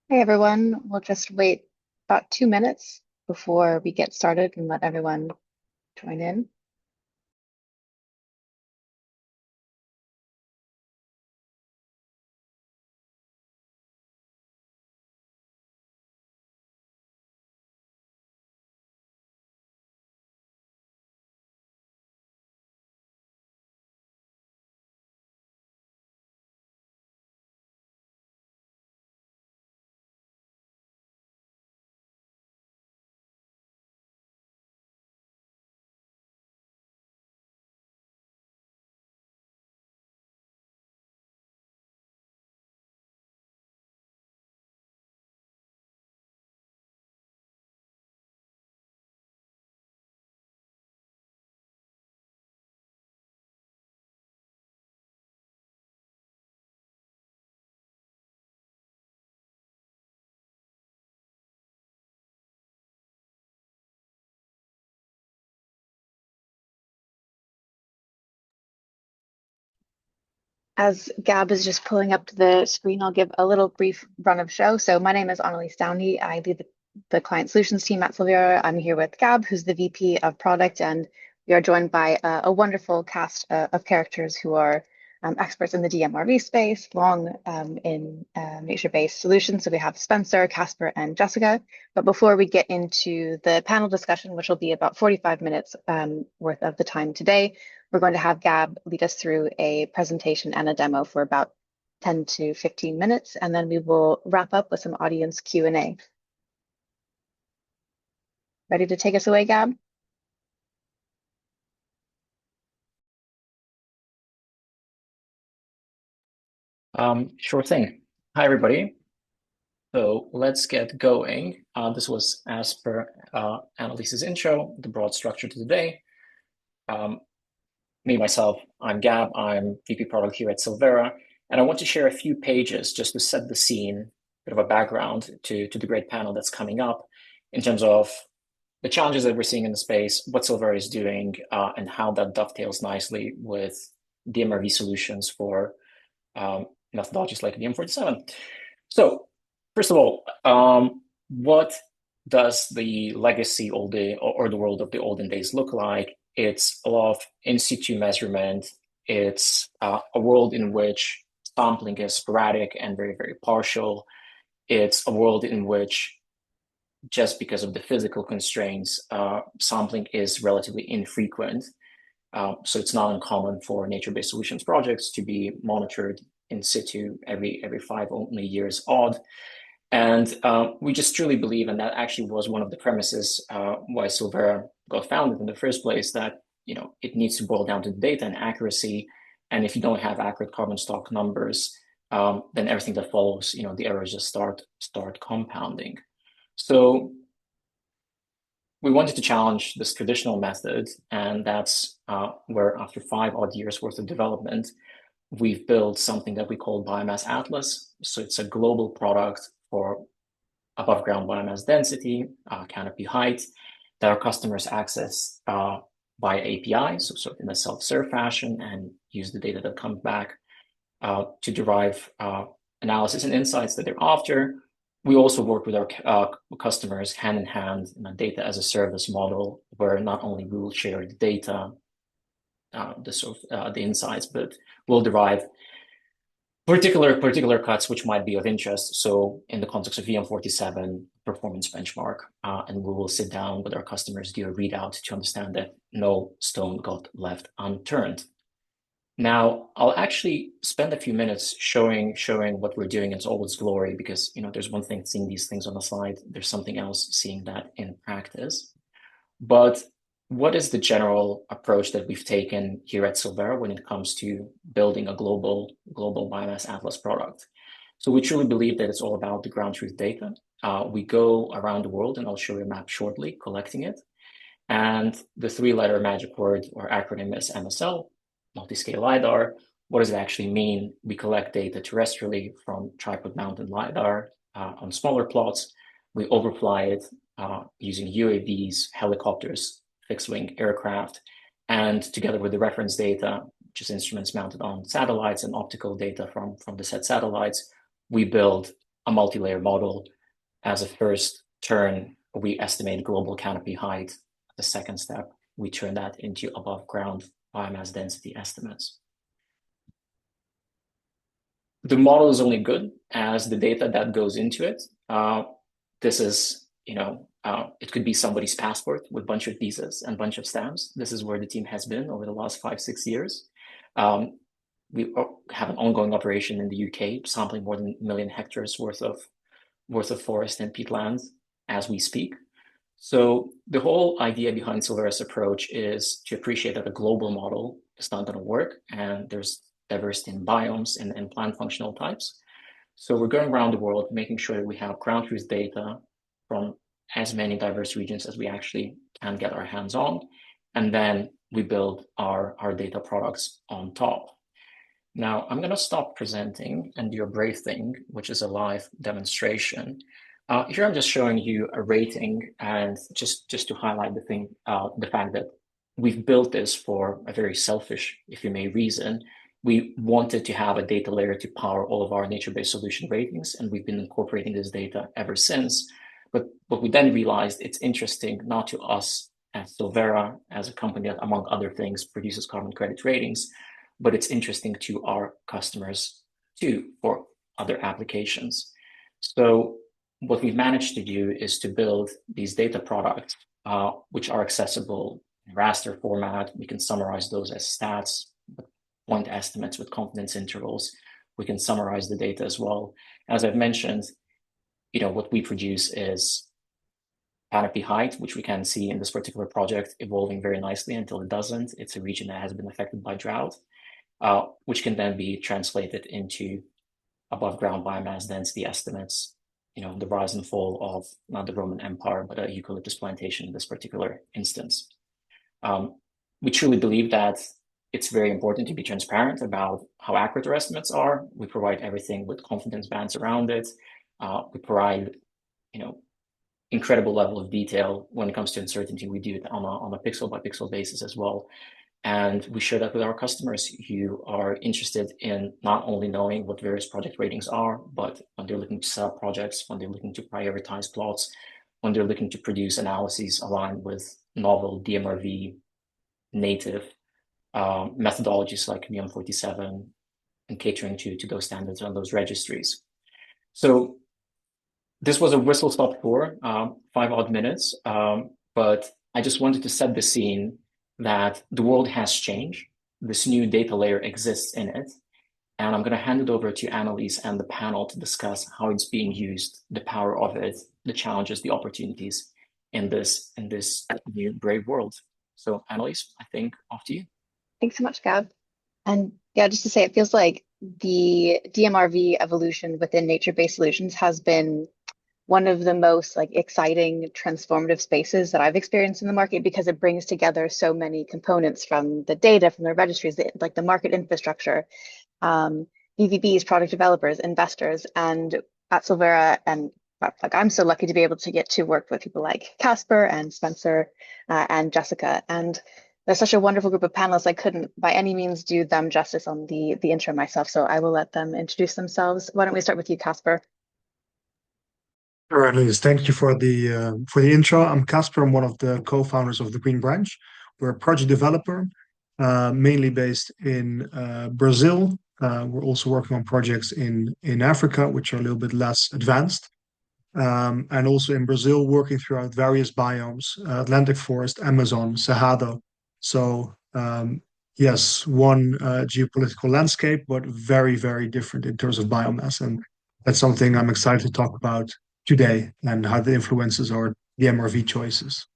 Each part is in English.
Hey everyone, we'll just wait about 2 minutes before we get started and let everyone join in. As Gab is just pulling up to the screen, I'll give a little brief run of show. So my name is Annalise Downey. I lead the client solutions team at Sylvera. I'm here with Gab, who's the VP of product, and we are joined by a wonderful cast of characters who are experts in the dMRV space, long in nature-based solutions. So we have Spencer, Casper, and Jessica. But before we get into the panel discussion, which will be about 45 minutes worth of the time today, we're going to have Gab lead us through a presentation and a demo for about 10 to 15 minutes, and then we will wrap up with some audience Q&A. Ready to take us away, Gab? Sure thing. Hi, everybody. So let's get going. This was as per Annalise's intro, the broad structure to today. Myself, I'm Gab. I'm VP Product here at Sylvera, and I want to share a few pages just to set the scene, bit of a background to the great panel that's coming up in terms of the challenges that we're seeing in the space, what Sylvera is doing, and how that dovetails nicely with dMRV solutions for methodologies like VM47. So, first of all, what does the legacy or the world of the olden days look like? It's a lot of in situ measurement. It's a world in which sampling is sporadic and very, very partial. It's a world in which, just because of the physical constraints, sampling is relatively infrequent. So it's not uncommon for nature-based solutions projects to be monitored in situ every 5 only years odd. And we just truly believe, and that actually was one of the premises why Sylvera got founded in the first place, that it needs to boil down to data and accuracy. And if you don't have accurate carbon stock numbers, then everything that follows, the errors just start compounding. So we wanted to challenge this traditional method, and that's where, after 5 odd years worth of development, we've built something that we call Biomass Atlas. So it's a global product for above ground biomass density, canopy height, that our customers access via API, so sort of in a self-serve fashion, and use the data that comes back to derive analysis and insights that they're after. We also work with our customers hand in hand in a data as a service model, where not only we will share the data, the insights, but we'll derive particular cuts which might be of interest. So in the context of VM47 performance benchmark, and we will sit down with our customers, do a readout to understand that no stone got left unturned. Now, I'll actually spend a few minutes showing what we're doing in all its glory, because there's one thing seeing these things on the slide, there's something else seeing that in practice. But what is the general approach that we've taken here at Sylvera when it comes to building a global biomass atlas product? So we truly believe that it's all about the ground truth data. We go around the world, and I'll show you a map shortly, collecting it. And the 3-letter magic word or acronym is MSL, multi-scale LiDAR. What does it actually mean? We collect data terrestrially from tripod-mounted LiDAR on smaller plots. We overfly it using UAVs, helicopters, fixed-wing aircraft, and together with the reference data, which is instruments mounted on satellites and optical data from the said satellites, we build a multi-layer model. As a first turn, we estimate global canopy height. The second step, we turn that into above ground biomass density estimates. The model is only good as the data that goes into it. This is, it could be somebody's passport with a bunch of visas and a bunch of stamps. This is where the team has been over the last 5-6 years. We have an ongoing operation in the UK, sampling more than 1 million hectares worth of forest and peatland as we speak. So the whole idea behind Sylvera's approach is to appreciate that a global model is not going to work, and there's diversity in biomes and plant functional types. So we're going around the world, making sure that we have ground truth data from as many diverse regions as we actually can get our hands on, and then we build our data products on top. Now, I'm going to stop presenting and do a brave thing, which is a live demonstration. Here I'm just showing you a rating, and just to highlight the fact that we've built this for a very selfish, if you may, reason. We wanted to have a data layer to power all of our nature-based solution ratings, and we've been incorporating this data ever since. But what we then realized, it's interesting not to us as Sylvera, as a company that, among other things, produces carbon credit ratings, but it's interesting to our customers too for other applications. So what we've managed to do is to build these data products, which are accessible in raster format. We can summarize those as stats, point estimates with confidence intervals. We can summarize the data as well. As I've mentioned, what we produce is canopy height, which we can see in this particular project evolving very nicely until it doesn't. It's a region that has been affected by drought, which can then be translated into above ground biomass density estimates, the rise and fall of not the Roman Empire, but a eucalyptus plantation in this particular instance. We truly believe that it's very important to be transparent about how accurate our estimates are. We provide everything with confidence bands around it. We provide, incredible level of detail when it comes to uncertainty. We do it on a pixel by pixel basis as well. And we share that with our customers who are interested in not only knowing what various project ratings are, but when they're looking to set up projects, when they're looking to prioritize plots, when they're looking to produce analyses aligned with novel dMRV native methodologies like MEM47 and catering to those standards on those registries. So this was a whistle-stop tour, 5 odd minutes, but I just wanted to set the scene that the world has changed. This new data layer exists in it. And I'm going to hand it over to Annelies and the panel to discuss how it's being used, the power of it, the challenges, the opportunities in this new brave world. So Annelies, I think off to you. Thanks so much, Gab. And yeah, just to say, it feels like the dMRV evolution within nature-based solutions has been one of the most exciting transformative spaces that I've experienced in the market, because it brings together so many components from the data, from the registries, the market infrastructure, BVBs, product developers, investors, and at Sylvera, and I'm so lucky to be able to get to work with people like Casper and Spencer and Jessica. And they're such a wonderful group of panelists. I couldn't by any means do them justice on the intro myself, so I will let them introduce themselves. Why don't we start with you, Casper? All right, Liz, thank you for the intro. I'm Casper. I'm one of the co-founders of the Green Branch. We're a project developer, mainly based in Brazil. We're also working on projects in Africa, which are a little bit less advanced. And also in Brazil, working throughout various biomes, Atlantic forest, Amazon, Cerrado. So yes, one geopolitical landscape, but very, very different in terms of biomass. And that's something I'm excited to talk about today and how that influences our dMRV choices.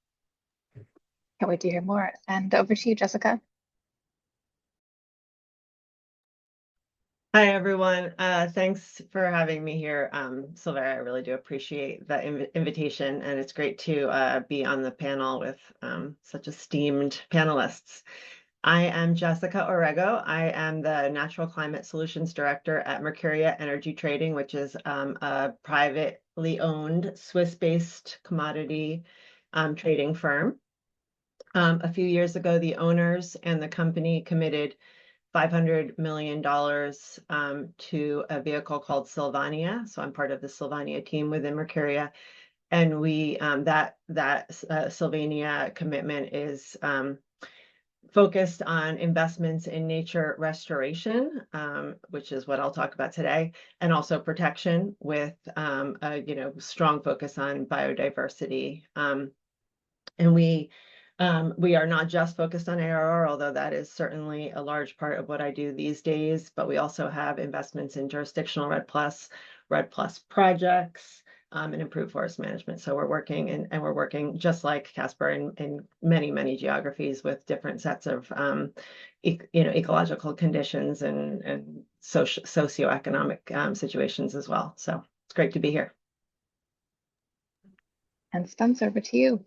Can't wait to hear more. And over to you, Jessica. Hi, everyone. Thanks for having me here, Sylvera. I really do appreciate the invitation, and it's great to be on the panel with such esteemed panelists. I am Jessica Orrego. I am the Natural Climate Solutions Director at Mercuria Energy Trading, which is a privately owned Swiss-based commodity trading firm. A few years ago, the owners and the company committed $500 million to a vehicle called Sylvania. So I'm part of the Sylvania team within Mercuria. And we that Sylvania commitment is focused on investments in nature restoration, which is what I'll talk about today, and also protection with a strong focus on biodiversity. And we are not just focused on ARR, although that is certainly a large part of what I do these days, but we also have investments in jurisdictional REDD+ projects, and improved forest management. So we're working and we're working just like Casper in many geographies with different sets of ecological conditions and socioeconomic situations as well. So it's great to be here. And Spencer, over to you.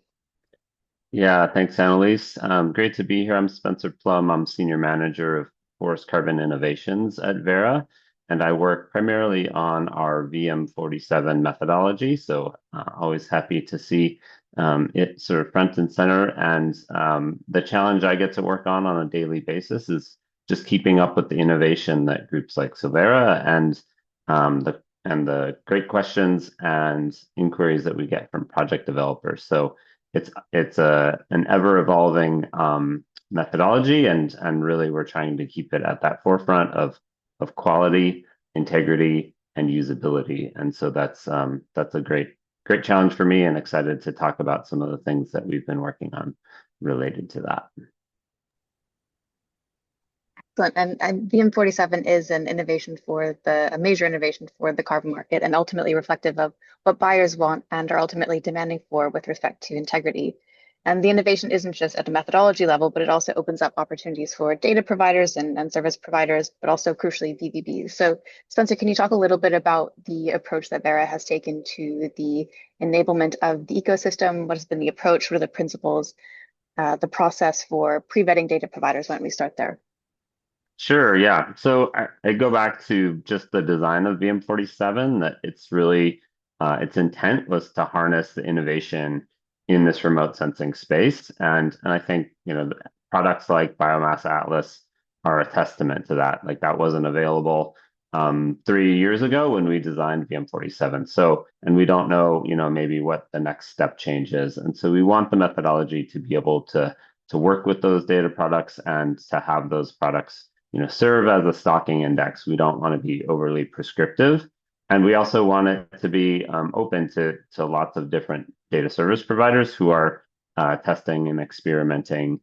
Yeah, thanks, Annalise. Great to be here. I'm Spencer Plum. I'm Senior Manager of Forest Carbon Innovations at Verra, and I work primarily on our VM47 methodology. So always happy to see it sort of front and center. And the challenge I get to work on a daily basis is just keeping up with the innovation that groups like Sylvera and the great questions and inquiries that we get from project developers. So it's an ever evolving methodology, and really we're trying to keep it at that forefront of quality, integrity, and usability. And so that's a great challenge for me, and excited to talk about some of the things that we've been working on related to that. Excellent. And VM47 is an innovation a major innovation for the carbon market, and ultimately reflective of what buyers want and are ultimately demanding for with respect to integrity. And the innovation isn't just at a methodology level, but it also opens up opportunities for data providers and service providers, but also crucially VVBs. So Spencer, can you talk a little bit about the approach that Verra has taken to the enablement of the ecosystem? What has been the approach? What are the principles, the process for pre-vetting data providers? Why don't we start there? Sure, yeah. So I go back to just the design of VM47, that it's really, its intent was to harness the innovation in this remote sensing space. And I think, products like Biomass Atlas are a testament to that. Like, that wasn't available 3 years ago when we designed VM47. So, and we don't know, maybe what the next step change is. And so we want the methodology to be able to work with those data products and to have those products serve as a stocking index. We don't want to be overly prescriptive. And we also want it to be open to lots of different data service providers who are testing and experimenting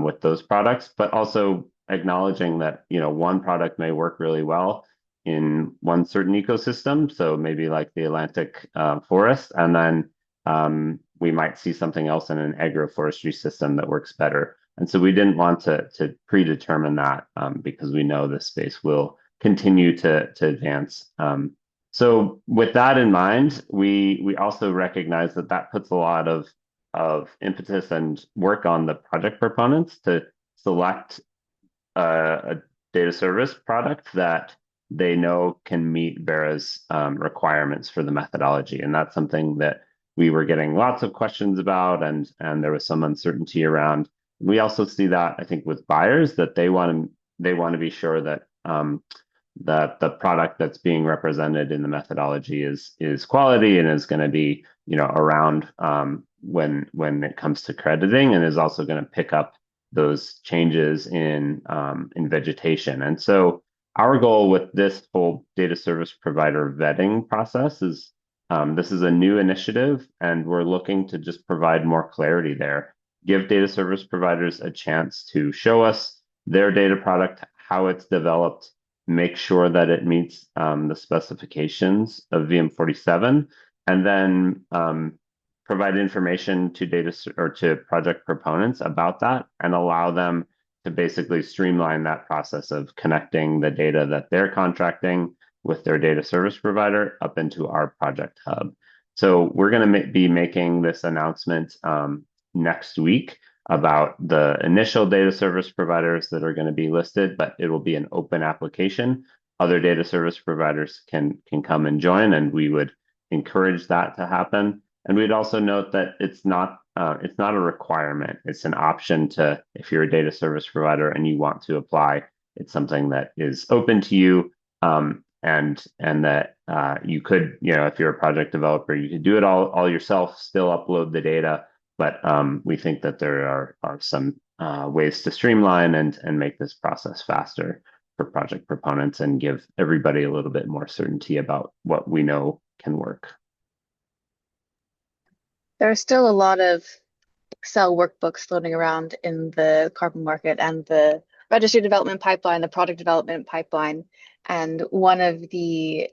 with those products, but also acknowledging that, one product may work really well in one certain ecosystem. So maybe like the Atlantic forest, and then we might see something else in an agroforestry system that works better. And so we didn't want to predetermine that because we know this space will continue to advance. So with that in mind, we also recognize that puts a lot of impetus and work on the project proponents to select a data service product that they know can meet Verra's requirements for the methodology. And that's something that we were getting lots of questions about, and there was some uncertainty around. We also see that, I think, with buyers, that they want to be sure that that the product that's being represented in the methodology is quality and is going to be around when it comes to crediting, and is also going to pick up those changes in vegetation. And so our goal with this whole data service provider vetting process is this is a new initiative, and we're looking to just provide more clarity there. Give data service providers a chance to show us their data product, how it's developed, make sure that it meets the specifications of VM47, and then provide information to to project proponents about that, and allow them to basically streamline that process of connecting the data that they're contracting with their data service provider up into our project hub. So we're going to be making this announcement next week about the initial data service providers that are going to be listed, but it will be an open application. Other data service providers can come and join, and we would encourage that to happen. And we'd also note that it's not a requirement. It's an option to, if you're a data service provider and you want to apply, it's something that is open to you, and that you could, if you're a project developer, you could do it all yourself, still upload the data. But we think that there are some ways to streamline and make this process faster for project proponents and give everybody a little bit more certainty about what we know can work. There are still a lot of Excel workbooks floating around in the carbon market and the registry development pipeline, the product development pipeline. And one of the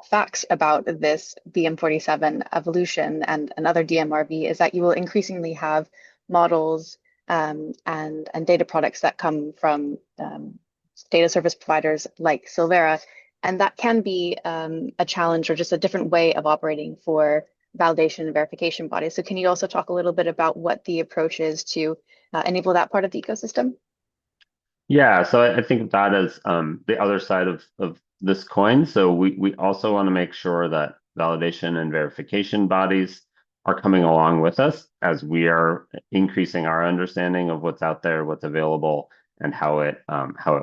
facts about this BM47 evolution and another dMRV is that you will increasingly have models and data products that come from data service providers like Sylvera. And that can be a challenge or just a different way of operating for validation and verification bodies. So can you also talk a little bit about what the approach is to enable that part of the ecosystem? Yeah, so I think that is the other side of this coin. So we also want to make sure that validation and verification bodies are coming along with us as we are increasing our understanding of what's out there, what's available, and how it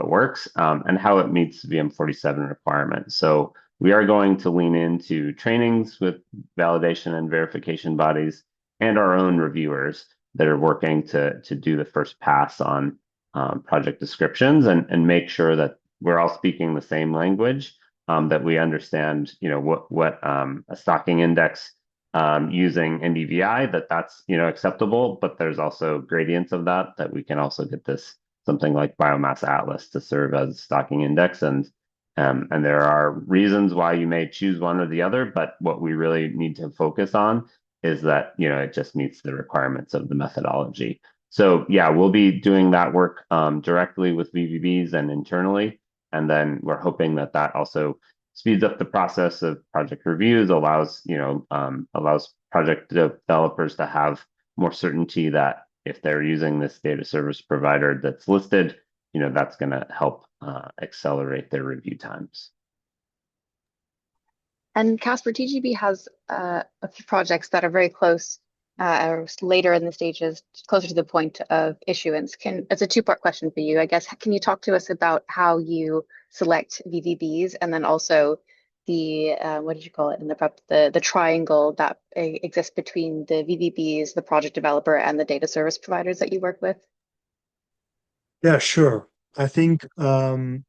works, and how it meets VM47 requirements. So we are going to lean into trainings with validation and verification bodies and our own reviewers that are working to do the first pass on project descriptions and make sure that we're all speaking the same language, that we understand, what a stocking index using NDVI, that's acceptable, but there's also gradients of that we can also get this something like biomass atlas to serve as stocking index, and there are reasons why you may choose one or the other, but what we really need to focus on is that it just meets the requirements of the methodology. So yeah, we'll be doing that work directly with VVBs and internally, and then we're hoping that also speeds up the process of project reviews, allows project developers to have more certainty that if they're using this data service provider that's listed, that's going to help accelerate their review times. And Casper, TGB has a few projects that are very close or later in the stages, closer to the point of issuance. It's a two-part question for you, I guess. Can you talk to us about how you select VVBs, and then also the what did you call it in the prep, the triangle that exists between the VVBs, the project developer, and the data service providers that you work with? Yeah, sure. I think in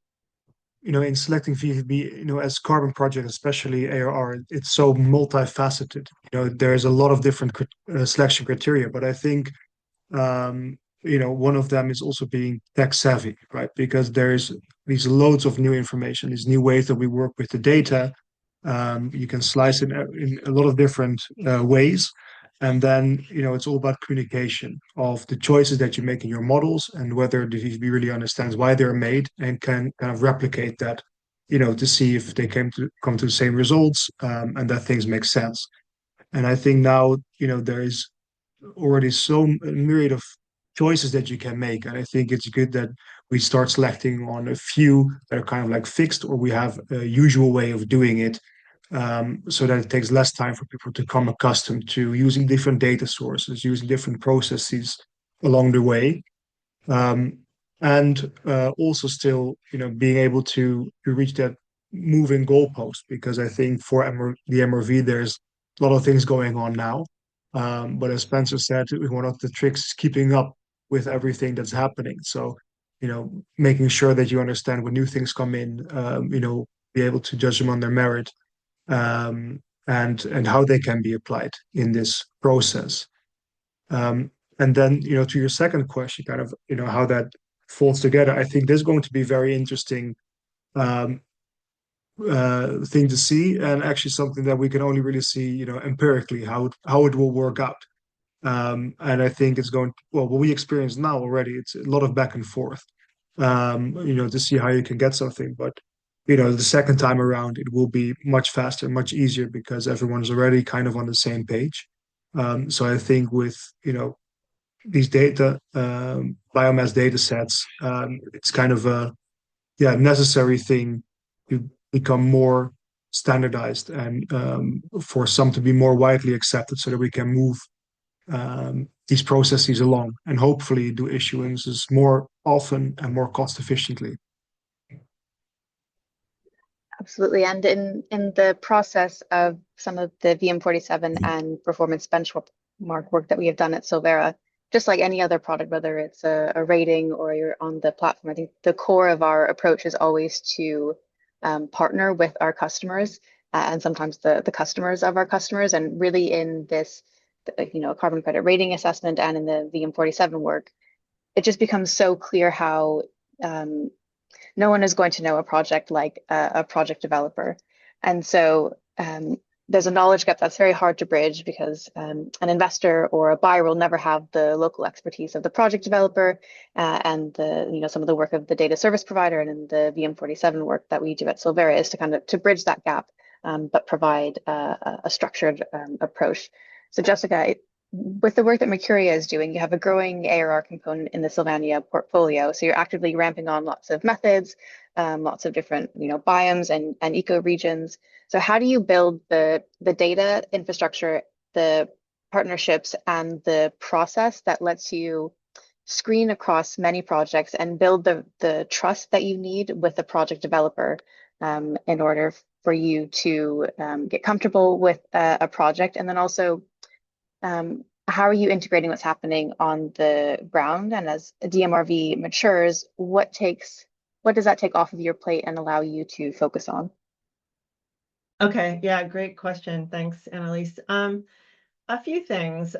selecting VVB, as carbon project, especially ARR, it's so multifaceted. There's a lot of different selection criteria, but I think one of them is also being tech savvy, right? Because there's these loads of new information, these new ways that we work with the data. You can slice it in a lot of different ways. And then, it's all about communication of the choices that you make in your models and whether the VVB really understands why they're made and can kind of replicate that, to see if they come to the same results, and that things make sense. And I think now, there is already so myriad of choices that you can make. And I think it's good that we start selecting on a few that are kind of like fixed, or we have a usual way of doing it, so that it takes less time for people to become accustomed to using different data sources, using different processes along the way. And also still, being able to reach that moving goalpost, because I think for the MRV, there's a lot of things going on now. But as Spencer said, one of the tricks is keeping up with everything that's happening. So, making sure that you understand when new things come in, be able to judge them on their merit, and how they can be applied in this process. And then, to your second question, kind of, how that falls together, I think this is going to be very interesting thing to see, and actually something that we can only really see, empirically, how it will work out. And I think it's what we experience now already, it's a lot of back and forth, to see how you can get something. But, the second time around, it will be much faster, much easier, because everyone's already kind of on the same page. So I think with, these data, biomass data sets, it's kind of a necessary thing to become more standardized, and for some to be more widely accepted, so that we can move these processes along and hopefully do issuances more often and more cost efficiently. Absolutely. And in the process of some of the VM47 and performance benchmark work that we have done at Sylvera, just like any other product, whether it's a rating or you're on the platform, I think the core of our approach is always to partner with our customers and sometimes the customers of our customers. And really in this, carbon credit rating assessment and in the VM47 work, it just becomes so clear how no one is going to know a project like a project developer. And so there's a knowledge gap that's very hard to bridge because an investor or a buyer will never have the local expertise of the project developer and some of the work of the data service provider. And in the VM47 work that we do at Sylvera is to kind of to bridge that gap, but provide a structured approach. So Jessica, with the work that Mercuria is doing, you have a growing ARR component in the Sylvania portfolio. So you're actively ramping on lots of methods, lots of different, biomes and eco regions. So how do you build the data infrastructure, the partnerships, and the process that lets you screen across many projects and build the trust that you need with the project developer in order for you to get comfortable with a project, and then also how are you integrating what's happening on the ground? And as dMRV matures, what does that take off of your plate and allow you to focus on? Okay, yeah, great question. Thanks, Annalise. A few things.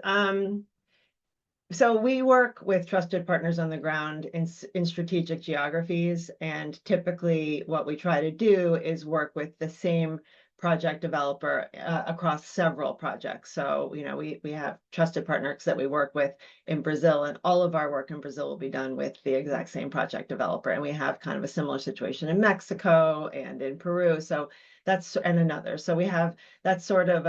So we work with trusted partners on the ground in strategic geographies, and typically what we try to do is work with the same project developer across several projects. So, we have trusted partners that we work with in Brazil, and all of our work in Brazil will be done with the exact same project developer. And we have kind of a similar situation in Mexico and in Peru. So that's sort of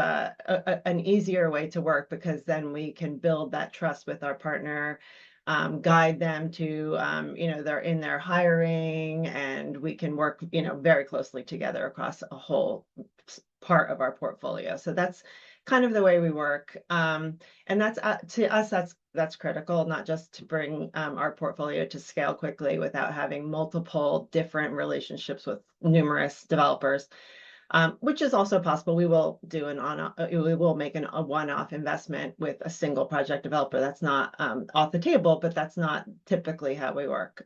an easier way to work, because then we can build that trust with our partner, guide them to, they're in their hiring, and we can work, very closely together across a whole part of our portfolio. So that's kind of the way we work. And that's to us, that's critical, not just to bring our portfolio to scale quickly without having multiple different relationships with numerous developers. Which is also possible. We will make a one-off investment with a single project developer. That's not off the table, but that's not typically how we work.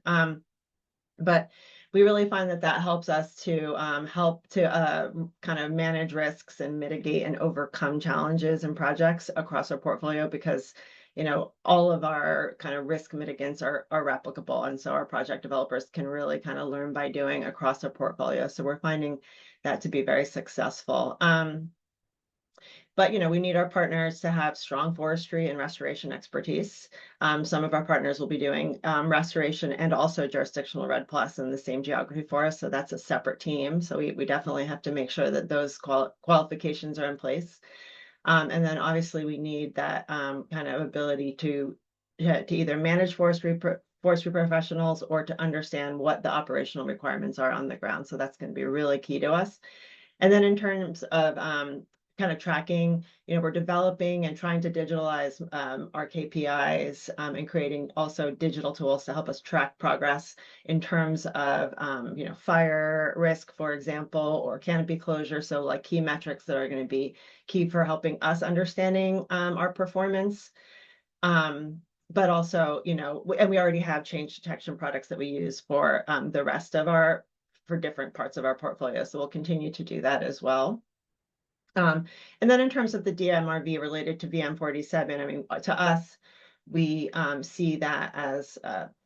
But we really find that helps us to kind of manage risks and mitigate and overcome challenges in projects across our portfolio, because all of our kind of risk mitigants are replicable, and so our project developers can really kind of learn by doing across our portfolio. So we're finding that to be very successful. But we need our partners to have strong forestry and restoration expertise. Some of our partners will be doing restoration and also jurisdictional RED+ in the same geography for us. So that's a separate team. So we definitely have to make sure that those qualifications are in place. And then obviously we need that kind of ability to either manage forestry professionals or to understand what the operational requirements are on the ground. So that's going to be really key to us. And then in terms of kind of tracking, we're developing and trying to digitalize our KPIs and creating also digital tools to help us track progress in terms of, fire risk, for example, or canopy closure. So like key metrics that are going to be key for helping us understanding our performance. But also, and we already have change detection products that we use for the rest of for different parts of our portfolio. So we'll continue to do that as well. And then in terms of the dMRV related to VM47, I mean, to us, we see that as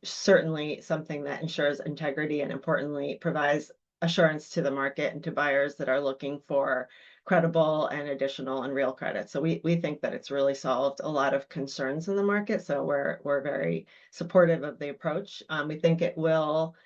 certainly something that ensures integrity and importantly provides assurance to the market and to buyers that are looking for credible and additional and real credit. So we think that it's really solved a lot of concerns in the market. So we're very supportive of the approach. We think it will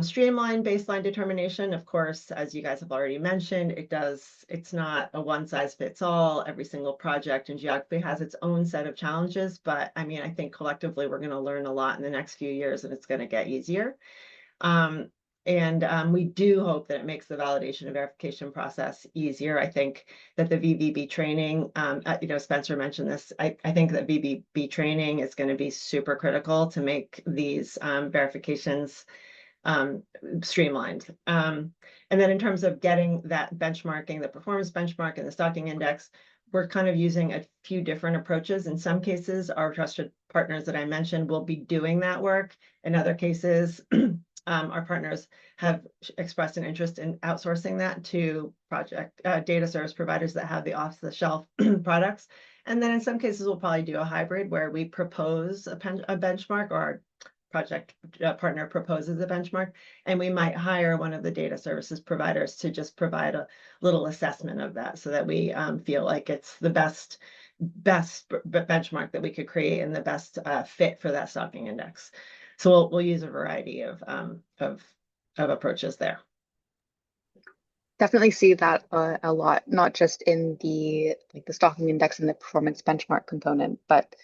streamline baseline determination. Of course, as you guys have already mentioned, it's not a one size fits all. Every single project and geography has its own set of challenges, but I mean, I think collectively we're going to learn a lot in the next few years and it's going to get easier. And we do hope that it makes the validation and verification process easier. I think that the VBB training, Spencer mentioned this, I think that VBB training is going to be super critical to make these verifications streamlined. And then in terms of getting that benchmarking, the performance benchmark and the stocking index, we're kind of using a few different approaches. In some cases, our trusted partners that I mentioned will be doing that work. In other cases, our partners have expressed an interest in outsourcing that to project data service providers that have the off-the-shelf products. And then in some cases, we'll probably do a hybrid where we propose a benchmark, or our project partner proposes a benchmark, and we might hire one of the data services providers to just provide a little assessment of that, so that we feel like it's the best benchmark that we could create and the best fit for that stocking index. So we'll use a variety of approaches there. Definitely see that a lot, not just in the stocking index and the performance benchmark component, but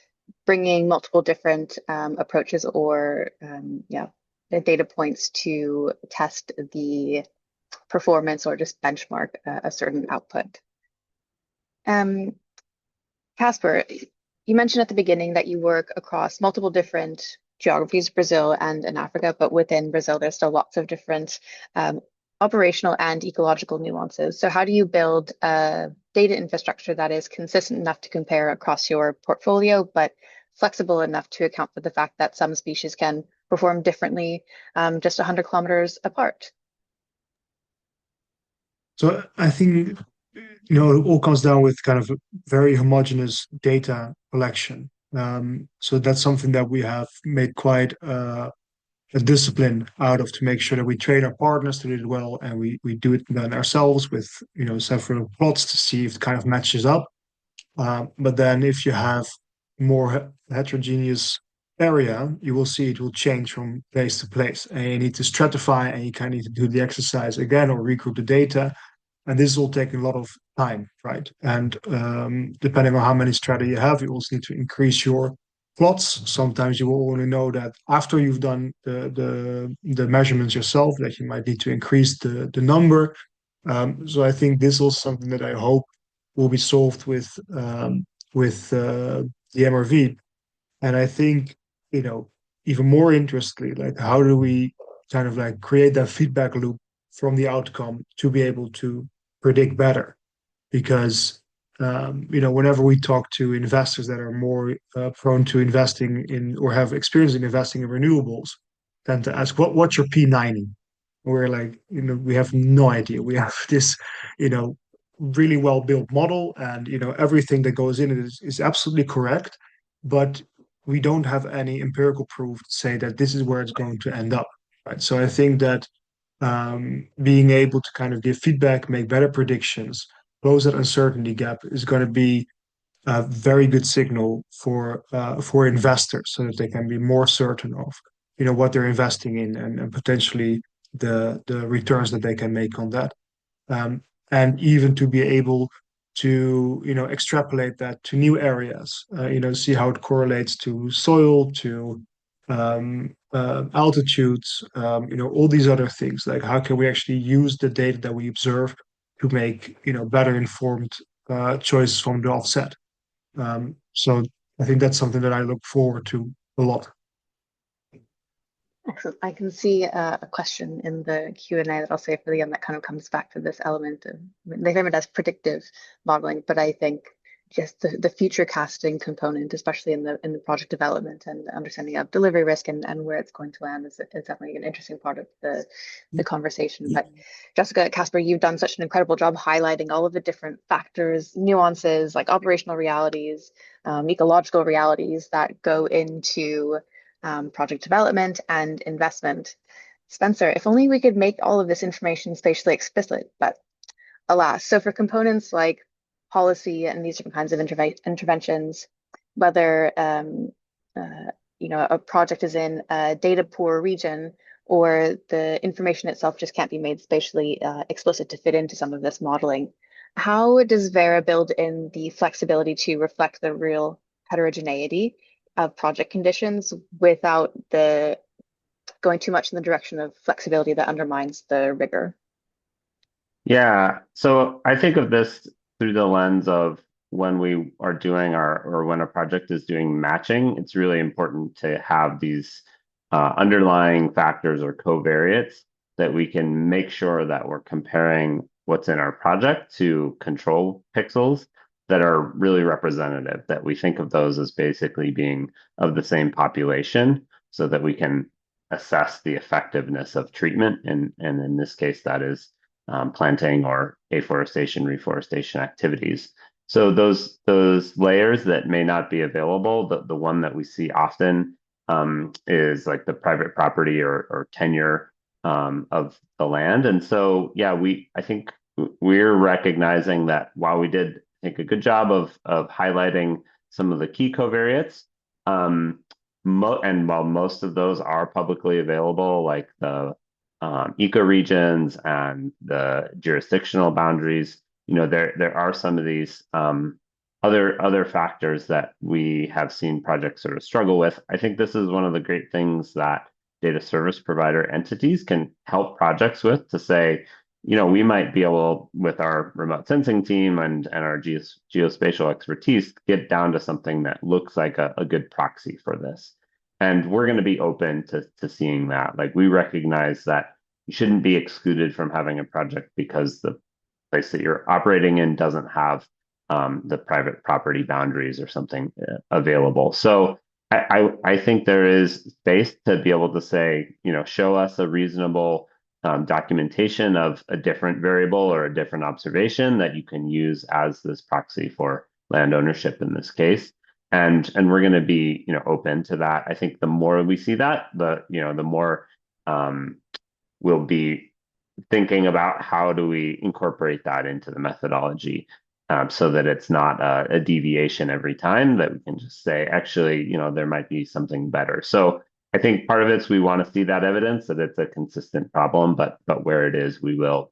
bringing multiple different approaches or the data points to test the performance or just benchmark a certain output. Casper, you mentioned at the beginning that you work across multiple different geographies, Brazil and in Africa, but within Brazil, there's still lots of different operational and ecological nuances. So how do you build a data infrastructure that is consistent enough to compare across your portfolio, but flexible enough to account for the fact that some species can perform differently just 100 kilometers apart? So I think, it all comes down with kind of a very homogeneous data collection. So that's something that we have made quite a discipline out of, to make sure that we train our partners to do it well, and we do it then ourselves with several plots to see if it kind of matches up. But then if you have more heterogeneous area, you will see it will change from place to place, and you need to stratify, and you kind of need to do the exercise again or regroup the data. And this is all taking a lot of time, right? And depending on how many strata you have, you also need to increase your plots. Sometimes you will only know that after you've done the measurements yourself, that you might need to increase the number. So I think this is also something that I hope will be solved with the MRV. And I think, even more interestingly, like, how do we kind of like create that feedback loop from the outcome to be able to predict better? Because whenever we talk to investors that are more prone to investing in, or have experience in investing in renewables, tend to ask, what's your P90? We're like, we have no idea. We have this, really well built model, and everything that goes in it is absolutely correct, but we don't have any empirical proof to say that this is where it's going to end up, right? So I think that being able to kind of give feedback, make better predictions, close that uncertainty gap is going to be a very good signal for investors, so that they can be more certain of what they're investing in, and potentially the returns that they can make on that, and even to be able to extrapolate that to new areas, see how it correlates to soil, to altitudes, all these other things. Like, how can we actually use the data that we observe to make better informed choices from the offset? So I think that's something that I look forward to a lot. Excellent. I can see a question in the Q&A that I'll save for the end that kind of comes back to this element of, they frame it as predictive modeling, but I think just the future casting component, especially in the project development and understanding of delivery risk and where it's going to land, is definitely an interesting part of the conversation. But Jessica, Casper, you've done such an incredible job highlighting all of the different factors, nuances, like operational realities, ecological realities that go into project development and investment. Spencer, if only we could make all of this information spatially explicit, but alas. So for components like policy and these different kinds of interventions, whether a project is in a data poor region, or the information itself just can't be made spatially explicit to fit into some of this modeling, how does Verra build in the flexibility to reflect the real heterogeneity of project conditions without going too much in the direction of flexibility that undermines the rigor? Yeah, so I think of this through the lens of when we are doing or when a project is doing matching, it's really important to have these underlying factors or covariates that we can make sure that we're comparing what's in our project to control pixels that are really representative, that we think of those as basically being of the same population so that we can assess the effectiveness of treatment. And in this case, that is planting or afforestation, reforestation activities. So those layers that may not be available, the one that we see often is like the private property or tenure of the land. And so, yeah, I think we're recognizing that while we did, I think, a good job of highlighting some of the key covariates, and while most of those are publicly available, like the ecoregions and the jurisdictional boundaries, there are some of these other factors that we have seen projects sort of struggle with. I think this is one of the great things that data service provider entities can help projects with, to say, we might be able, with our remote sensing team and our geospatial expertise, get down to something that looks like a good proxy for this. And we're going to be open to seeing that. Like, we recognize that you shouldn't be excluded from having a project because the place that you're operating in doesn't have the private property boundaries or something available. So I think there is space to be able to say, show us a reasonable documentation of a different variable or a different observation that you can use as this proxy for land ownership in this case. And we're going to be, open to that. I think the more we see that, the more we'll be thinking about how do we incorporate that into the methodology, so that it's not a deviation every time, that we can just say, actually, there might be something better. So I think part of it's we want to see that evidence that it's a consistent problem, but where it is, we will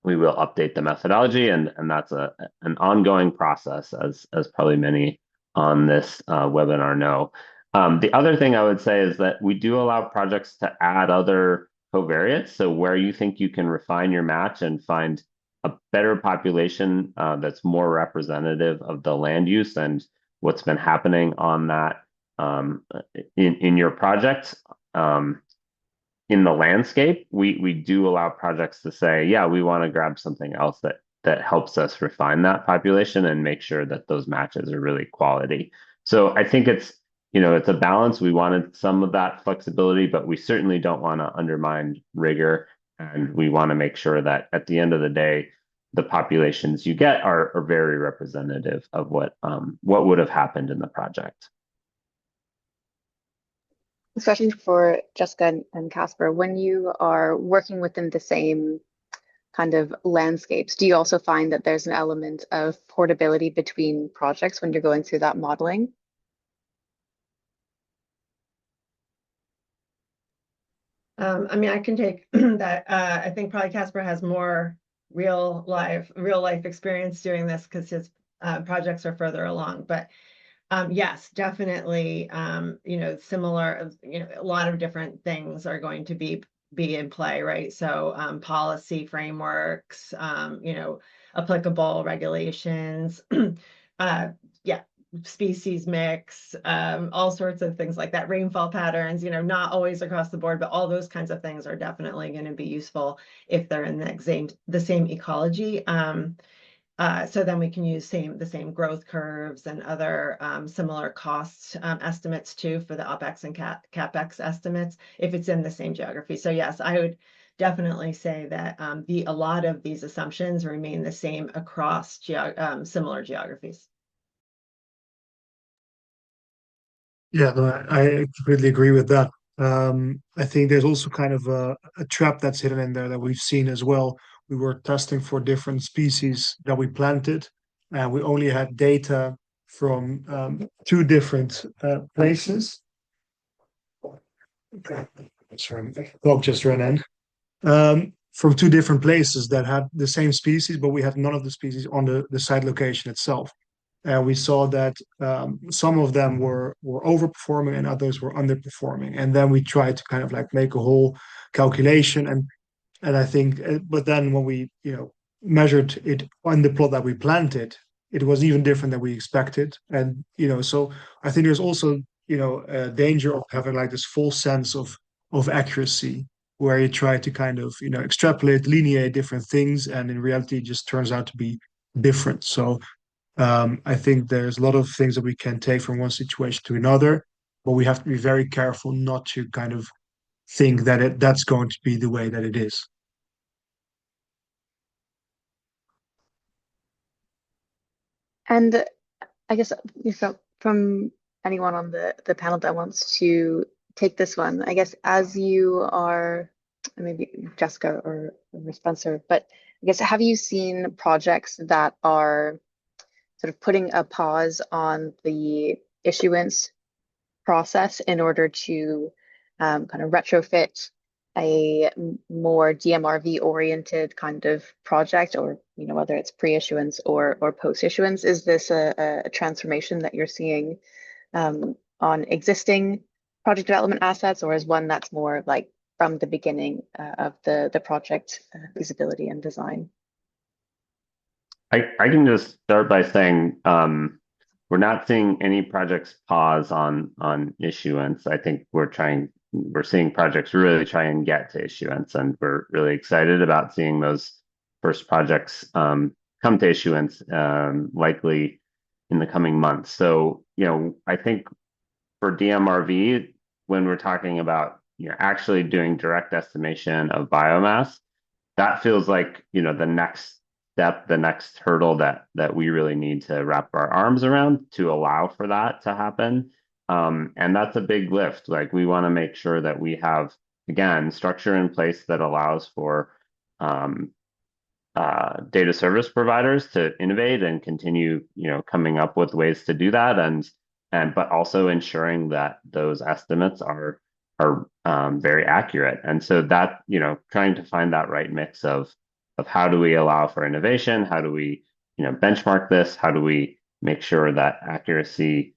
update the methodology, and that's an ongoing process, as probably many on this webinar know. The other thing I would say is that we do allow projects to add other covariates. So where you think you can refine your match and find a better population that's more representative of the land use and what's been happening on that in your projects in the landscape, we do allow projects to say, yeah, we want to grab something else that helps us refine that population and make sure that those matches are really quality. So I think it's a balance. We wanted some of that flexibility, but we certainly don't want to undermine rigor. And we want to make sure that at the end of the day, the populations you get are very representative of what would have happened in the project. Especially for Jessica and Casper, when you are working within the same kind of landscapes, do you also find that there's an element of portability between projects when you're going through that modeling? I can take that. I think probably Casper has more real life experience doing this because his projects are further along. But yes, definitely, similar, a lot of different things are going to be in play, right? So policy frameworks, applicable regulations, yeah, species mix, all sorts of things like that, rainfall patterns, not always across the board, but all those kinds of things are definitely going to be useful if they're in the same ecology. So then we can use the same growth curves and other similar cost estimates too for the OPEX and CAPEX estimates if it's in the same geography. So yes, I would definitely say that a lot of these assumptions remain the same across similar geographies. Yeah, no, I completely agree with that. I think there's also kind of a trap that's hidden in there that we've seen as well. We were testing for different species that we planted, and we only had data from two different places. Okay, sorry, dog just ran in. From two different places that had the same species, but we had none of the species on the site location itself. and we saw that some of them were overperforming and others were underperforming. And then we tried to kind of like make a whole calculation, and I think, but then when we measured it on the plot that we planted, it was even different than we expected. And so I think there's also a danger of having like this false sense of accuracy, where you try to kind of extrapolate, lineate different things, and in reality, it just turns out to be different. So I think there's a lot of things that we can take from one situation to another, but we have to be very careful not to kind of think that that's going to be the way that it is. And I guess from anyone on the panel that wants to take this one, I guess as you are, maybe Jessica or Spencer, but I guess have you seen projects that are sort of putting a pause on the issuance process in order to kind of retrofit a more dMRV oriented kind of project, or whether it's pre-issuance or post-issuance? Is this a transformation that you're seeing on existing project development assets, or is one that's more like from the beginning of the project feasibility and design? I can just start by saying we're not seeing any projects pause on issuance. I think we're seeing projects really try and get to issuance, and we're really excited about seeing those first projects come to issuance, likely in the coming months. So, I think for dMRV, when we're talking about actually doing direct estimation of biomass, that feels like the next step, the next hurdle that we really need to wrap our arms around to allow for that to happen. And that's a big lift. Like, we want to make sure that we have, again, structure in place that allows for data service providers to innovate and continue, coming up with ways to do that, but also ensuring that those estimates are very accurate. And so that, trying to find that right mix of how do we allow for innovation, how do we benchmark this, how do we make sure that accuracy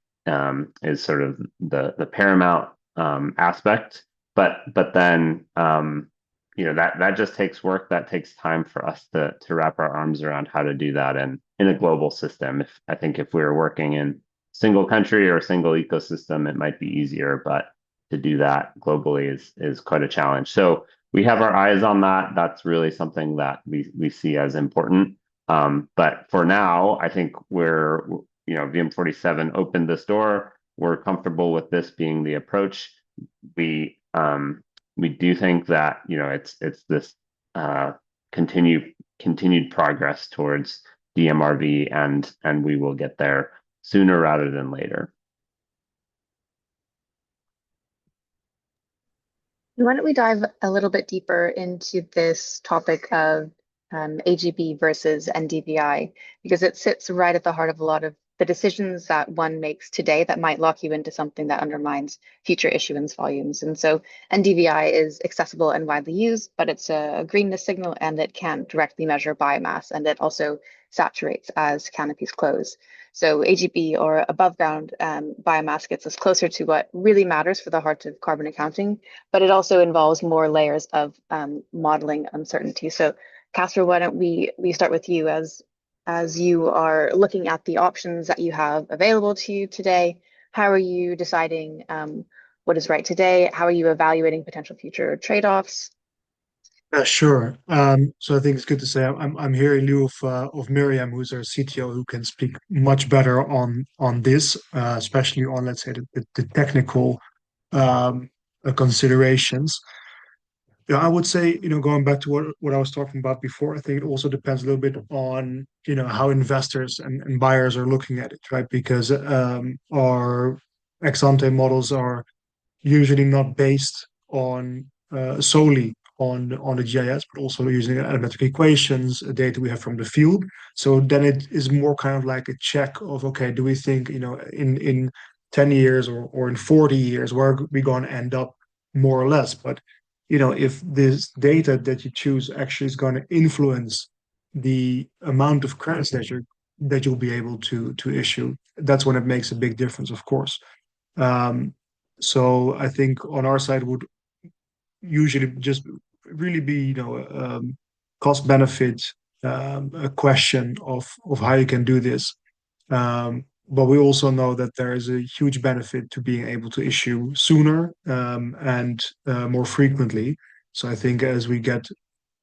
is sort of the paramount aspect, but then that just takes work, that takes time for us to wrap our arms around how to do that in a global system. I think if we were working in single country or a single ecosystem, it might be easier, but to do that globally is quite a challenge. So we have our eyes on that. That's really something that we see as important. But for now, I think VM47 opened this door. We're comfortable with this being the approach. We do think that it's this continued progress towards dMRV, and we will get there sooner rather than later. Why don't we dive a little bit deeper into this topic of AGB versus NDVI, because it sits right at the heart of a lot of the decisions that one makes today that might lock you into something that undermines future issuance volumes. And so NDVI is accessible and widely used, but it's a greenness signal, and it can't directly measure biomass, and it also saturates as canopies close. So AGB, or above ground biomass, gets us closer to what really matters for the heart of carbon accounting, but it also involves more layers of modeling uncertainty. So Casper, why don't we start with you, as you are looking at the options that you have available to you today. How are you deciding what is right today? How are you evaluating potential future trade-offs? Sure. So I think it's good to say I'm here in lieu of Miriam, who's our CTO, who can speak much better on this, especially on, let's say, the technical considerations. Yeah, I would say, going back to what I was talking about before, I think it also depends a little bit on, how investors and buyers are looking at it, right? Because our ex ante models are usually not based on solely on the GIS, but also using algebraic equations, data we have from the field. So then it is more kind of like a check of, okay, do we think, in 10 years or in 40 years, where are we going to end up, more or less? But if this data that you choose actually is going to influence the amount of credits that you're that you'll be able to issue. That's when it makes a big difference, of course. So I think on our side would usually just really be, cost benefit, a question of how you can do this. But we also know that there is a huge benefit to being able to issue sooner, and more frequently. So I think as we get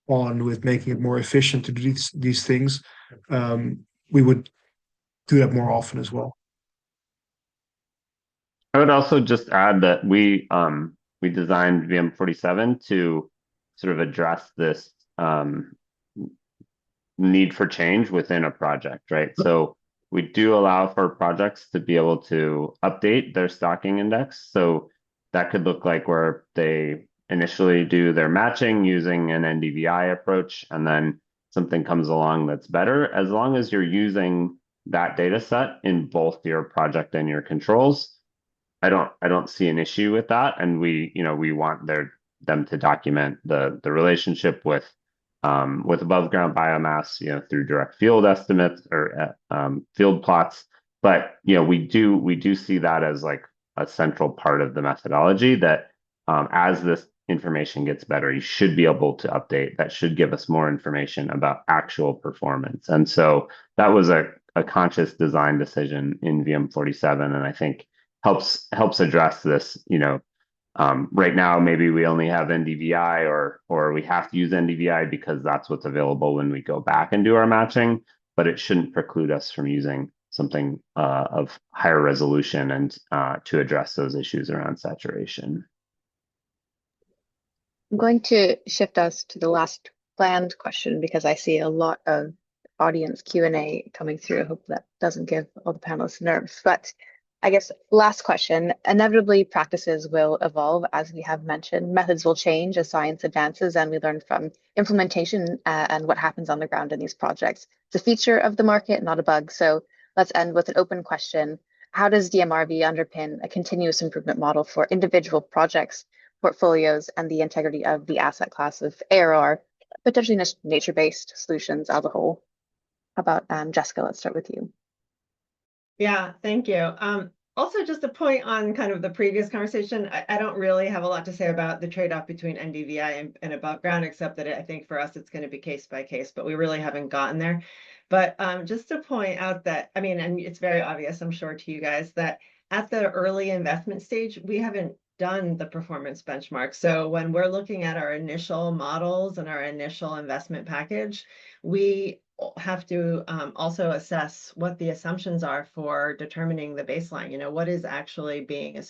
on with making it more efficient to do these things, we would do that more often as well. I would also just add that we designed VM47 to sort of address this need for change within a project, right? So we do allow for projects to be able to update their stocking index. So that could look like where they initially do their matching using an NDVI approach, and then something comes along that's better. As long as you're using that data set in both your project and your controls, I don't see an issue with that. And we want them to document the relationship with above ground biomass, through direct field estimates or field plots. But we do see that as like a central part of the methodology that as this information gets better, you should be able to update. That should give us more information about actual performance. And so that was a conscious design decision in VM47, and I think helps address this. Right now, maybe we only have NDVI or we have to use NDVI because that's what's available when we go back and do our matching, but it shouldn't preclude us from using something of higher resolution and to address those issues around saturation. I'm going to shift us to the last planned question because I see a lot of audience Q&A coming through. I hope that doesn't give all the panelists nerves, but I guess last question. Inevitably, practices will evolve, as we have mentioned. Methods will change as science advances, and we learn from implementation and what happens on the ground in these projects. It's a feature of the market, not a bug. So let's end with an open question. How does dMRV underpin a continuous improvement model for individual projects, portfolios, and the integrity of the asset class of ARR, potentially nature-based solutions as a whole? How about Jessica? Let's start with you. Yeah, thank you. Also, just a point on kind of the previous conversation, I don't really have a lot to say about the trade-off between NDVI and above ground, except that I think for us it's going to be case by case, but we really haven't gotten there. But just to point out that, I mean, and it's very obvious, I'm sure to you guys, that at the early investment stage, we haven't done the performance benchmark. So when we're looking at our initial models and our initial investment package, we have to also assess what the assumptions are for determining the baseline. What is actually being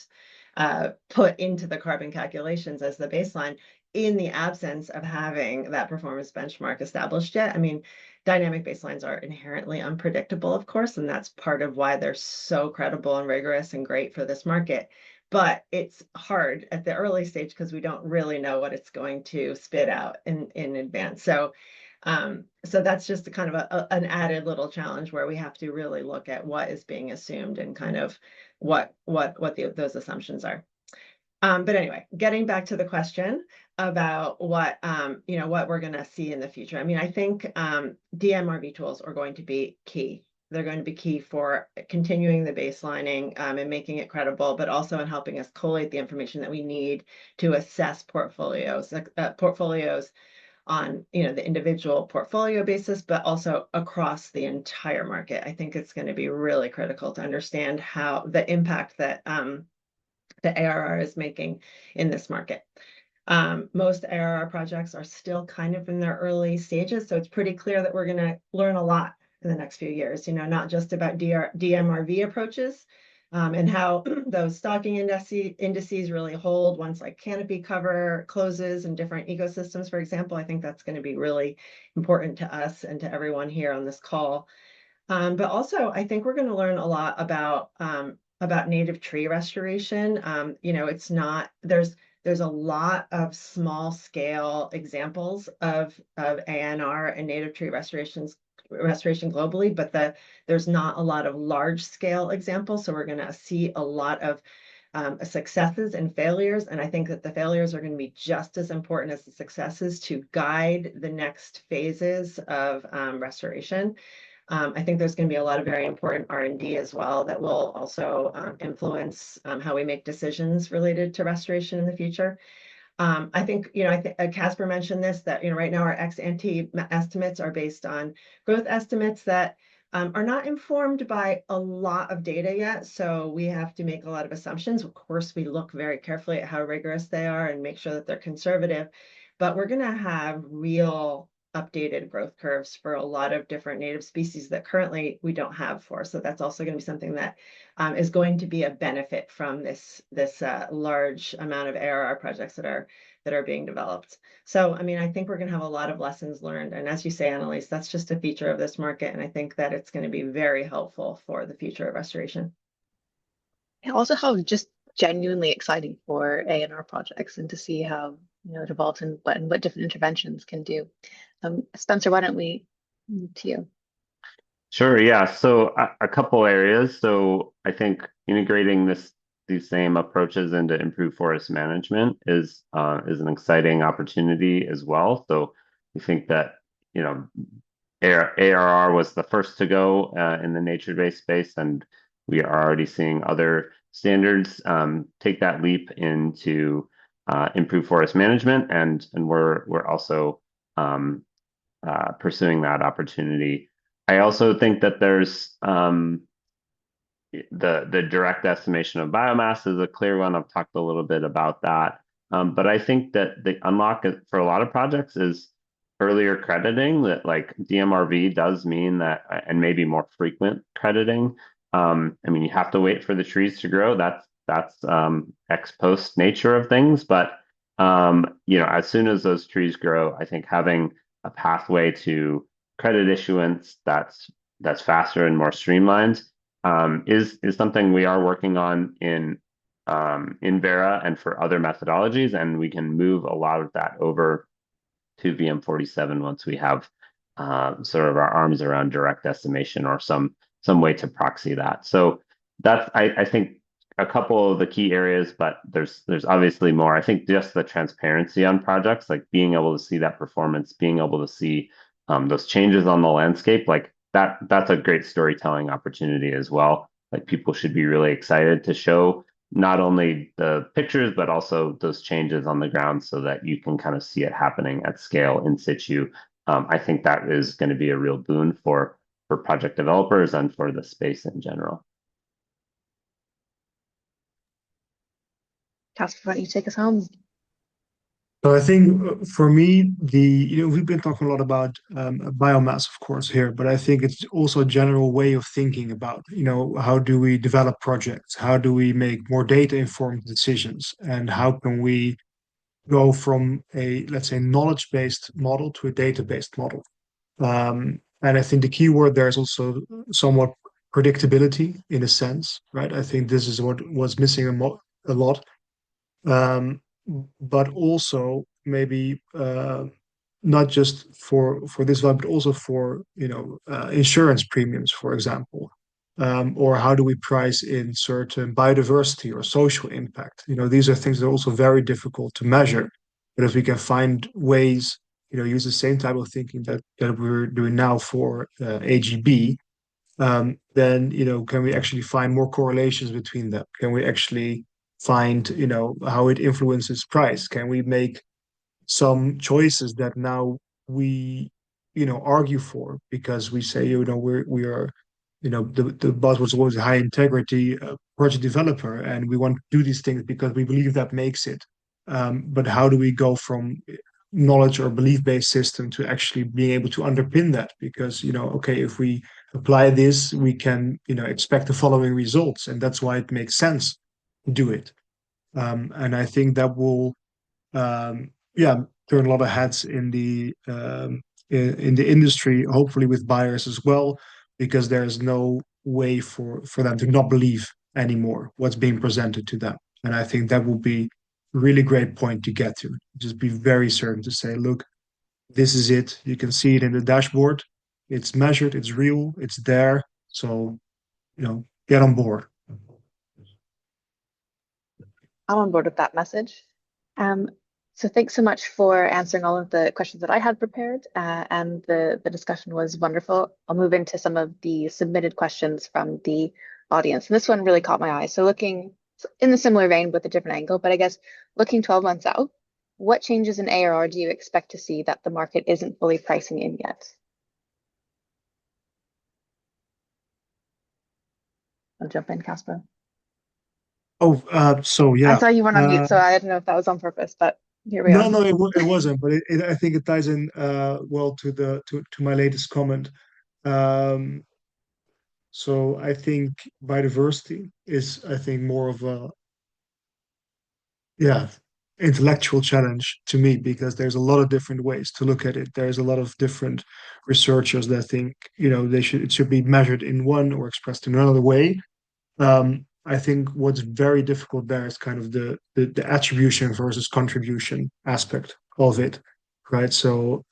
put into the carbon calculations as the baseline in the absence of having that performance benchmark established yet. I mean, dynamic baselines are inherently unpredictable, of course, and that's part of why they're so credible and rigorous and great for this market. But it's hard at the early stage because we don't really know what it's going to spit out in advance. So that's just kind of an added little challenge where we have to really look at what is being assumed and kind of what those assumptions are. But anyway, getting back to the question about what we're going to see in the future. I mean, I think dMRV tools are going to be key. They're going to be key for continuing the baselining and making it credible, but also in helping us collate the information that we need to assess portfolios on the individual portfolio basis, but also across the entire market. I think it's going to be really critical to understand how the impact that the ARR is making in this market. Most ARR projects are still kind of in their early stages, so it's pretty clear that we're going to learn a lot in the next few years, not just about dMRV approaches and how those stocking indices really hold once like canopy cover closes in different ecosystems, for example. I think that's going to be really important to us and to everyone here on this call. But also, I think we're going to learn a lot about native tree restoration. There's a lot of small scale examples of ANR and native tree restoration globally, but there's not a lot of large scale examples. So we're going to see a lot of successes and failures. And I think that the failures are going to be just as important as the successes to guide the next phases of restoration. I think there's going to be a lot of very important R&D as well that will also influence how we make decisions related to restoration in the future. I think, I think Casper mentioned this, that, right now our ex-ante estimates are based on growth estimates that are not informed by a lot of data yet. So we have to make a lot of assumptions. Of course, we look very carefully at how rigorous they are and make sure that they're conservative, but we're going to have real updated growth curves for a lot of different native species that currently we don't have for. So that's also going to be something that is going to be a benefit from this large amount of ARR projects that are being developed. So, I mean, I think we're going to have a lot of lessons learned. And as you say, Annalise, that's just a feature of this market. And I think that it's going to be very helpful for the future of restoration. And also how just genuinely exciting for A&R projects and to see how it evolves and what different interventions can do. Spencer, why don't we move to you? Sure, yeah. So a couple areas. So I think integrating these same approaches into improved forest management is an exciting opportunity as well. So we think that ARR was the first to go in the nature-based space, and we are already seeing other standards take that leap into improved forest management, and we're also pursuing that opportunity. I also think that there's the direct estimation of biomass is a clear one. I've talked a little bit about that. But I think that the unlock for a lot of projects is earlier crediting, that like dMRV does mean that, and maybe more frequent crediting. I mean, you have to wait for the trees to grow. That's ex post nature of things. But as soon as those trees grow, I think having a pathway to credit issuance that's faster and more streamlined is something we are working on in Verra and for other methodologies, and we can move a lot of that over to VM47 once we have sort of our arms around direct estimation or some way to proxy that. So that's I think a couple of the key areas, but there's obviously more. I think just the transparency on projects, like being able to see that performance, being able to see those changes on the landscape, like that's a great storytelling opportunity as well. Like people should be really excited to show not only the pictures, but also those changes on the ground so that you can kind of see it happening at scale in situ. I think that is going to be a real boon for project developers and for the space in general. Casper, why don't you take us home? So I think for me, we've been talking a lot about biomass, of course, here, but I think it's also a general way of thinking about, how do we develop projects? How do we make more data-informed decisions? And how can we go from a, let's say, knowledge-based model to a data-based model? And I think the key word there is also somewhat predictability in a sense, right? I think this is what was missing a lot. But also maybe not just for this one, but also for insurance premiums, for example, or how do we price in certain biodiversity or social impact? These are things that are also very difficult to measure. But if we can find ways, use the same type of thinking that we're doing now for AGB, then can we actually find more correlations between them? Can we actually find how it influences price? Can we make some choices that now we argue for because we say we are the buzzword was high integrity project developer, and we want to do these things because we believe that makes it. But how do we go from knowledge or belief-based system to actually being able to underpin that? Because okay, if we apply this, we can expect the following results, and that's why it makes sense to do it. And I think that will turn a lot of heads in the industry, hopefully with buyers as well, because there's no way for them to not believe anymore what's being presented to them. And I think that will be a really great point to get to. Just be very certain to say, look, this is it. You can see it in the dashboard. It's measured, it's real, it's there. So, get on board. I'm on board with that message. So thanks so much for answering all of the questions that I had prepared, and the discussion was wonderful. I'll move into some of the submitted questions from the audience. And this one really caught my eye. So looking in the similar vein with a different angle, but I guess looking 12 months out, what changes in ARR do you expect to see that the market isn't fully pricing in yet? I'll jump in, Casper. Oh, so I yeah. saw you weren't on mute, so I didn't know if that was on purpose, but here we No, are. no, it wasn't, but I think it ties in well to to my latest comment. Um, so I think biodiversity is, I think, more of a, yeah, intellectual challenge to me, because there's a lot of different ways to look at it. There's a lot of different researchers that think, it should be measured in one or expressed in another way. I think what's very difficult there is kind of the attribution versus contribution aspect of it, right? So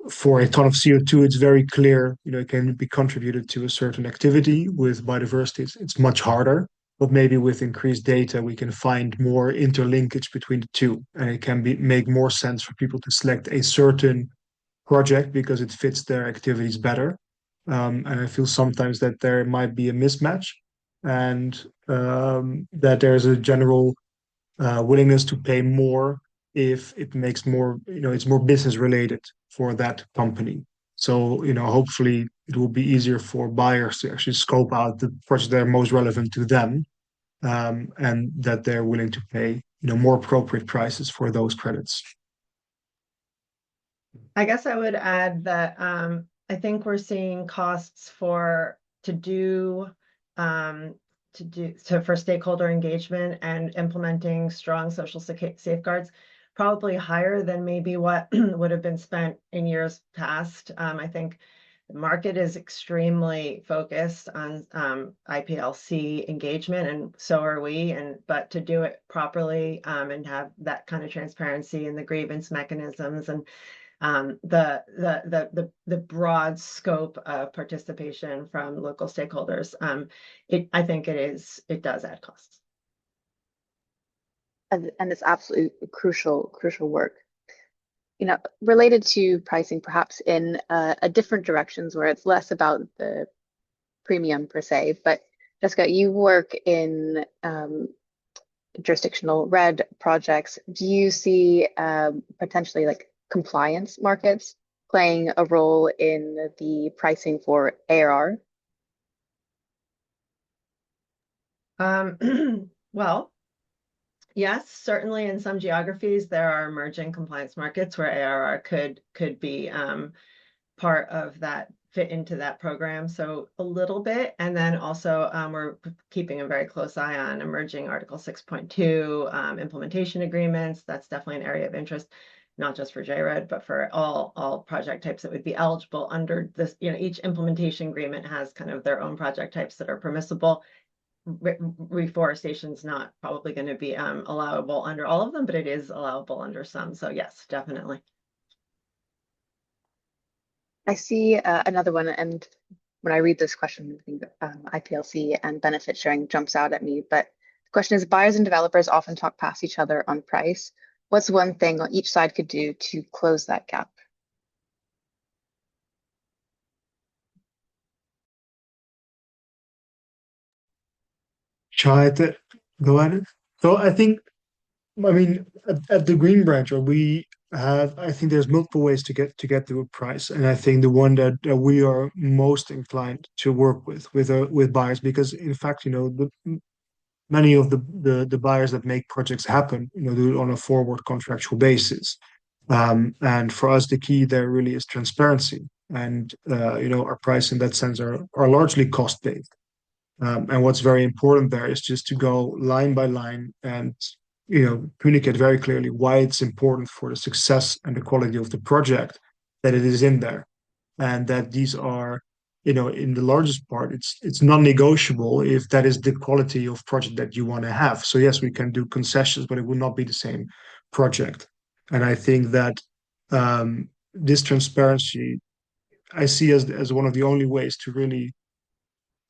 for a ton of CO2, it's very clear, it can be contributed to a certain activity. With biodiversity, it's much harder, but maybe with increased data, we can find more interlinkage between the two, and it can make more sense for people to select a certain project because it fits their activities better. And I feel sometimes that there might be a mismatch, and that there's a general willingness to pay more if it makes more, it's more business related for that company. So, hopefully it will be easier for buyers to actually scope out the projects that are most relevant to them, and that they're willing to pay, more appropriate prices for those credits. I guess I would add that I think we're seeing costs for stakeholder engagement and implementing strong social safeguards probably higher than maybe what would have been spent in years past. I think the market is extremely focused on IPLC engagement, and so are we. But to do it properly and have that kind of transparency in the grievance mechanisms and the broad scope of participation from local stakeholders, I think it does add costs. And it's absolutely crucial work. Related to pricing, perhaps in a different directions where it's less about the premium per se, but Jessica, you work in jurisdictional red projects. Do you see potentially like compliance markets playing a role in the pricing for ARR? Well, yes, certainly in some geographies there are emerging compliance markets where ARR could be part of that, fit into that program. So a little bit, and then also we're keeping a very close eye on emerging Article 6.2 implementation agreements. That's definitely an area of interest, not just for JRED, but for all project types that would be eligible under this. Each implementation agreement has kind of their own project types that are permissible. Reforestation is not probably going to be allowable under all of them, but it is allowable under some. So yes, definitely. I see another one, and when I read this question, I think IPLC and benefit sharing jumps out at me. But the question is, buyers and developers often talk past each other on price. What's one thing each side could do to close that gap? Try to go at it. So I think, I mean, at the Green Branch, I think there's multiple ways to get to a price, and I think the one that we are most inclined to work with buyers, because in fact, many of the buyers that make projects happen, do it on a forward contractual basis. And for us, the key there really is transparency, and our price in that sense are largely cost based. And what's very important there is just to go line by line and communicate very clearly why it's important for the success and the quality of the project that it is in there, and that these are, in the largest part, it's non-negotiable if that is the quality of project that you want to have. So yes, we can do concessions, but it will not be the same project. And I think that this transparency I see as one of the only ways to really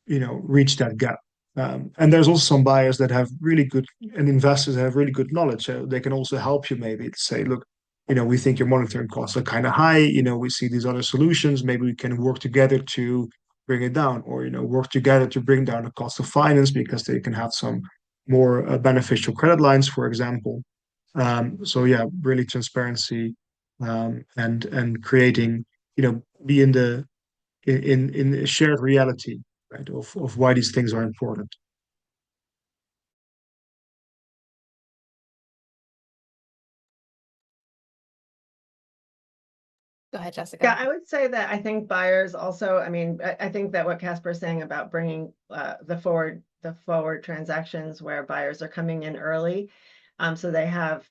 reach that gap. And there's also some buyers that have really good, and investors that have really good knowledge. So they can also help you maybe to say, look, we think your monitoring costs are kind of high. We see these other solutions. Maybe we can work together to bring it down, or work together to bring down the cost of finance because they can have some more beneficial credit lines, for example. So yeah, really transparency, and creating, be in a shared reality, right, of why these things are important. Go ahead, Jessica. Yeah, I would say that I think buyers also, I think that what Casper is saying about bringing the forward transactions where buyers are coming in early, so they have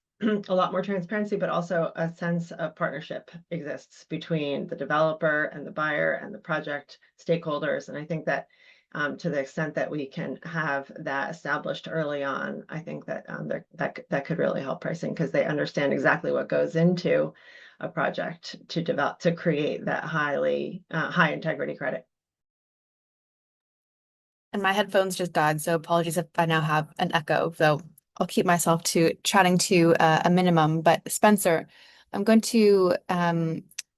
a lot more transparency, but also a sense of partnership exists between the developer and the buyer and the project stakeholders. And I think that to the extent that we can have that established early on, I think that that could really help pricing, because they understand exactly what goes into a project to create that high integrity credit. And my headphones just died, so apologies if I now have an echo. So I'll keep myself to chatting to a minimum. But Spencer, I'm going to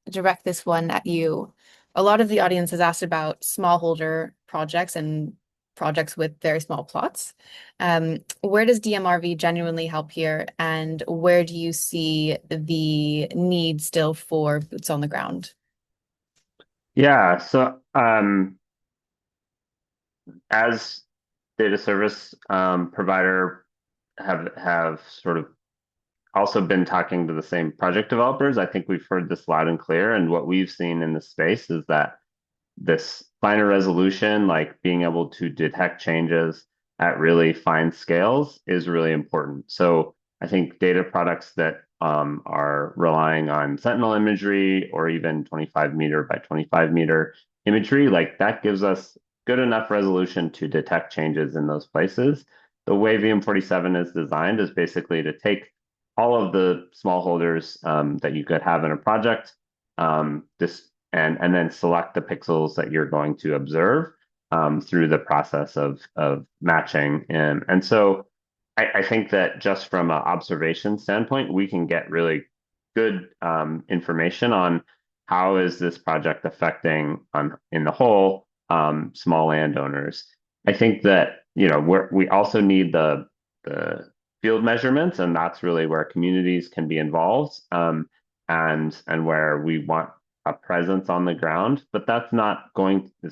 direct this one at you. A lot of the audience has asked about smallholder projects and projects with very small plots. Where does dMRV genuinely help here, and where do you see the need still for boots on the ground? Yeah, so as data service provider, have sort of also been talking to the same project developers. I think we've heard this loud and clear, and what we've seen in the space is that this finer resolution, like being able to detect changes at really fine scales, is really important. So I think data products that are relying on Sentinel imagery or even 25 meter by 25 meter imagery, like that gives us good enough resolution to detect changes in those places. The way VM47 is designed is basically to take all of the smallholders that you could have in a project, this and then select the pixels that you're going to observe through the process of matching. And so I think that just from an observation standpoint, we can get really good information on how is this project affecting in the whole small landowners. I think that we also need the field measurements, and that's really where communities can be involved, and where we want a presence on the ground, but it's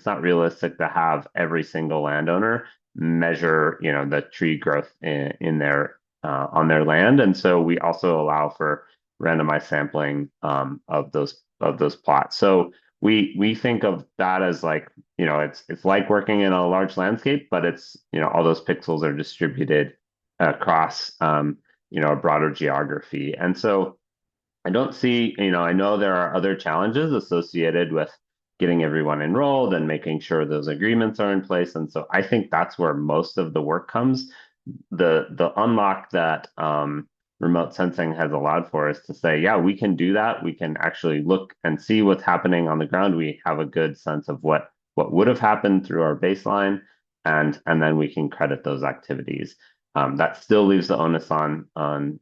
not realistic to have every single landowner measure, the tree growth in their on their land. And so we also allow for randomized sampling of those plots. So we think of that as like, it's like working in a large landscape, but it's, all those pixels are distributed across a broader geography. And so I don't see, I know there are other challenges associated with getting everyone enrolled and making sure those agreements are in place. And so I think that's where most of the work comes. The unlock that remote sensing has allowed for us to say, yeah, we can do that. We can actually look and see what's happening on the ground. We have a good sense of what would have happened through our baseline, and then we can credit those activities. That still leaves the onus on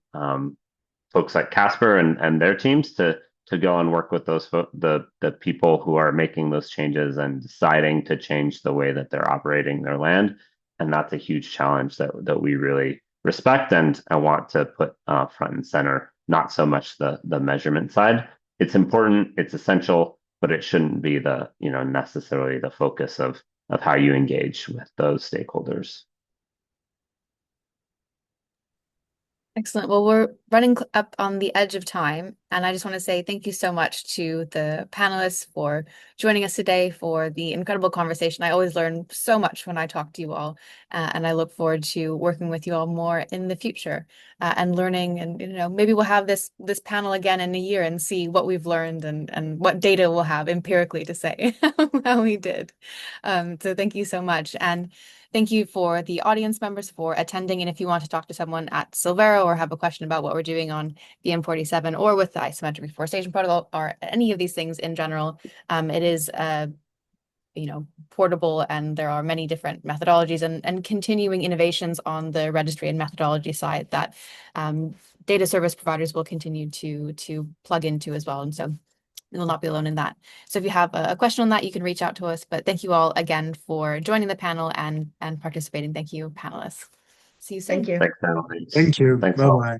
folks like Casper and their teams to go and work with the people who are making those changes and deciding to change the way that they're operating their land. And that's a huge challenge that we really respect and I want to put front and center, not so much the measurement side. It's important, it's essential, but it shouldn't be the necessarily the focus of how you engage with those stakeholders. Excellent. Well, we're running up on the edge of time, and I just want to say thank you so much to the panelists for joining us today for the incredible conversation. I always learn so much when I talk to you all, and I look forward to working with you all more in the future and learning. And maybe we'll have this panel again in a year and see what we've learned and what data we'll have empirically to say how we did. So thank you so much. And thank you for the audience members for attending. And if you want to talk to someone at Sylvera or have a question about what we're doing on VM47 or with the isometric reforestation protocol or any of these things in general, it is portable, and there are many different methodologies and continuing innovations on the registry and methodology side that data service providers will continue to plug into as well. And so we will not be alone in that. So if you have a question on that, you can reach out to us. But thank you all again for joining the panel and participating. Thank you, panelists. See you soon. Thank you. Thanks, panelists. Thank you. Thanks all. Bye-bye.